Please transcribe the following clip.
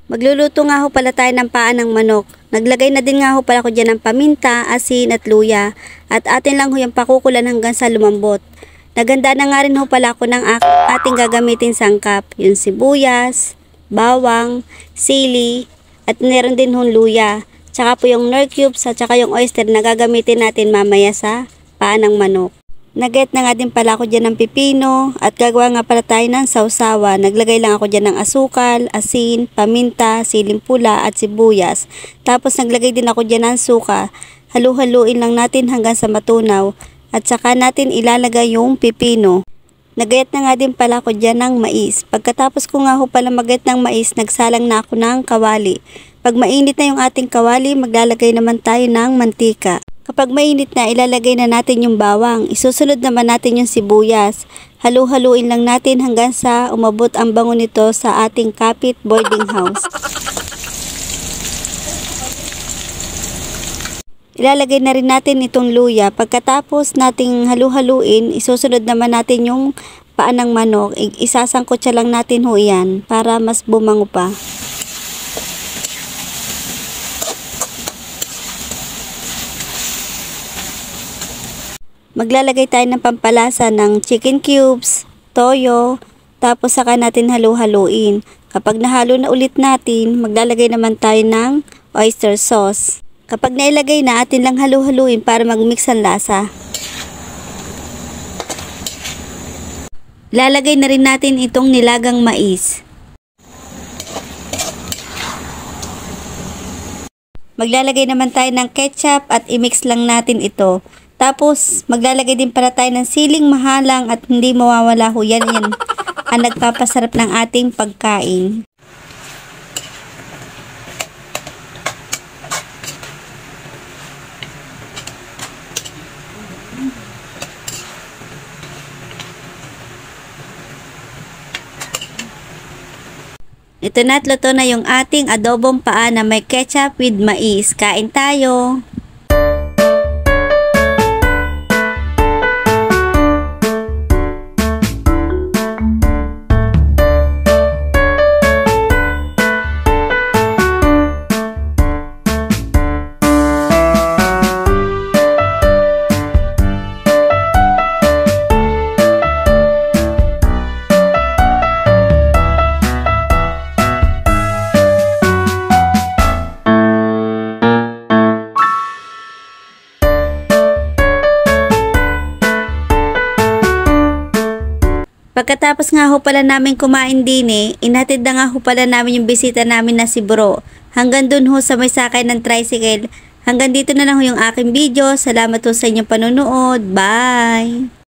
Magluluto nga ho pala tayo ng paa ng manok. Naglagay na din nga ho pala ko dyan ng paminta, asin at luya. At atin lang ho yung pakukulan hanggang sa lumambot. Naganda na nga rin ho pala ako ng ating gagamitin sangkap. Yung sibuyas, bawang, sili, at meron din hong luya. Tsaka po yung nor cubes at tsaka yung oyster na gagamitin natin mamaya sa paa ng manok. Nag-get na nga din pala ako dyan ng pipino at gagawa nga pala tayo ng sausawa. Naglagay lang ako dyan ng asukal, asin, paminta, siling pula at sibuyas. Tapos naglagay din ako dyan ng suka. Halu-haluin lang natin hanggang sa matunaw at saka natin ilalagay yung pipino. Nag-get na nga din pala ako dyan ng mais. Pagkatapos ko nga ho pala mag-get ng mais, nagsalang na ako ng kawali. Pag mainit na yung ating kawali, maglalagay naman tayo ng mantika. Kapag mainit na, ilalagay na natin yung bawang. Isusunod naman natin yung sibuyas. Halu-haluin lang natin hanggang sa umabot ang bango nito sa ating kapit boarding house. Ilalagay na rin natin itong luya. Pagkatapos nating halu-haluin, isusunod naman natin yung paa ng manok. Isasangkot siya lang natin ho yan para mas bumango pa. Maglalagay tayo ng pampalasa ng chicken cubes, toyo, tapos saka natin halu-haluin. Kapag nahalo na ulit natin, maglalagay naman tayo ng oyster sauce. Kapag nailagay na, atin lang halu-haluin para mag-mix ang lasa. Ilalagay na rin natin itong nilagang mais. Maglalagay naman tayo ng ketchup at i-mix lang natin ito. Tapos, maglalagay din pala tayo ng siling mahalang at hindi mawawala ho yan ang nagpapasarap ng ating pagkain. Ito na at luto na yung ating adobong paa na may ketchup with mais. Kain tayo! Pagkatapos nga ho pala namin kumain din inatid na nga ho pala namin yung bisita namin na si Bro. Hanggang dun ho sa may sakay ng tricycle. Hanggang dito na lang ho yung aking video. Salamat ho sa inyong panonood. Bye!